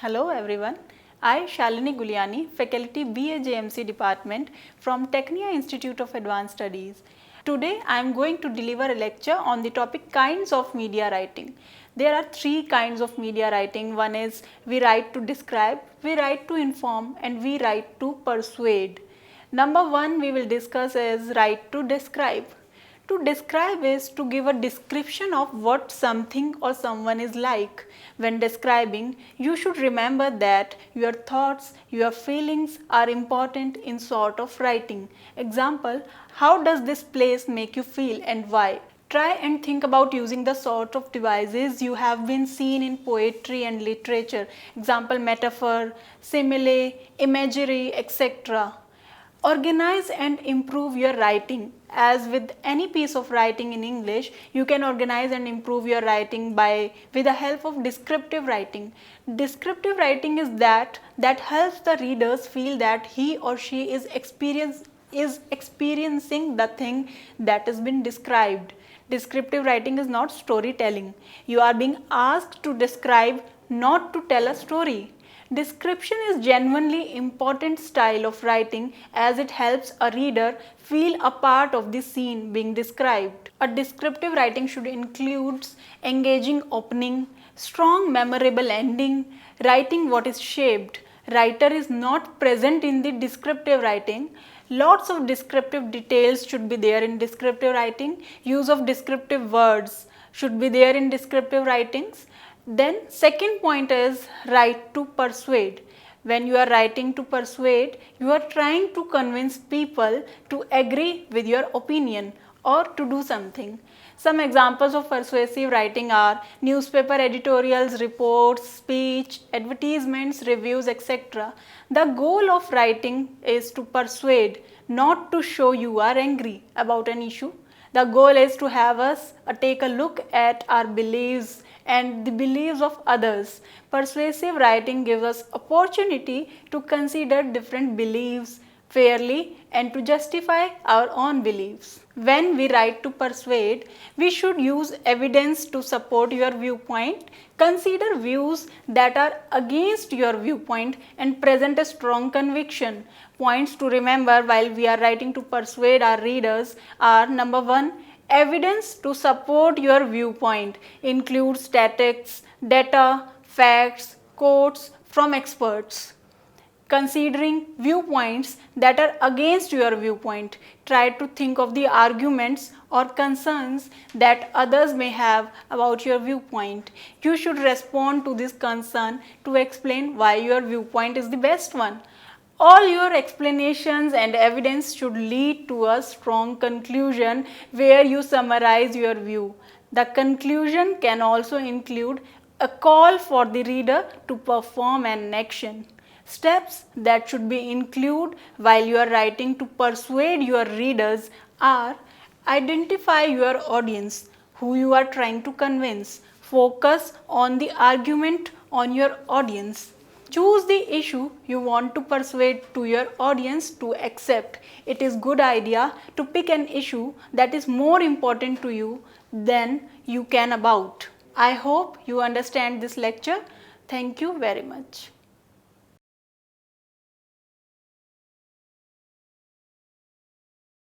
Hello everyone. I, Shalini Guliani, Faculty BA J&MC Department from Tecnia Institute of Advanced Studies. Today I am going to deliver a lecture on the topic kinds of media writing. There are three kinds of media writing. One is we write to describe, we write to inform, and we write to persuade. Number one we will discuss is write to describe. To describe is to give a description of what something or someone is like. When describing, you should remember that your thoughts, your feelings are important in sort of writing. Example, how does this place make you feel and why? Try and think about using the sort of devices you have been seen in poetry and literature. Example, metaphor, simile, imagery, etc. Organize and improve your writing. As with any piece of writing in English, you can organize and improve your writing with the help of descriptive writing. Descriptive writing is that helps the readers feel that he or she is experiencing the thing that has been described. Descriptive writing is not storytelling. You are being asked to describe, not to tell a story. Description is genuinely important style of writing as it helps a reader feel a part of the scene being described. A descriptive writing should include engaging opening, strong memorable ending, writing what is shaped. Writer is not present in the descriptive writing. Lots of descriptive details should be there in descriptive writing. Use of descriptive words should be there in descriptive writings. Then second point is write to persuade. When you are writing to persuade, you are trying to convince people to agree with your opinion or to do something. Some examples of persuasive writing are newspaper editorials, reports, speech, advertisements, reviews, etc. The goal of writing is to persuade, not to show you are angry about an issue. The goal is to have us take a look at our beliefs and the beliefs of others. Persuasive writing gives us opportunity to consider different beliefs fairly and to justify our own beliefs. When we write to persuade, we should use evidence to support your viewpoint, consider views that are against your viewpoint and present a strong conviction. Points to remember while we are writing to persuade our readers are: number one, evidence to support your viewpoint includes statistics, data, facts, quotes from experts. Considering viewpoints that are against your viewpoint, try to think of the arguments or concerns that others may have about your viewpoint. You should respond to this concern to explain why your viewpoint is the best one. All your explanations and evidence should lead to a strong conclusion where you summarize your view. The conclusion can also include a call for the reader to perform an action. Steps that should be included while you are writing to persuade your readers are: identify your audience, who you are trying to convince. Focus on the argument on your audience. Choose the issue you want to persuade to your audience to accept. It is a good idea to pick an issue that is more important to you than you can about. I hope you understand this lecture. Thank you very much.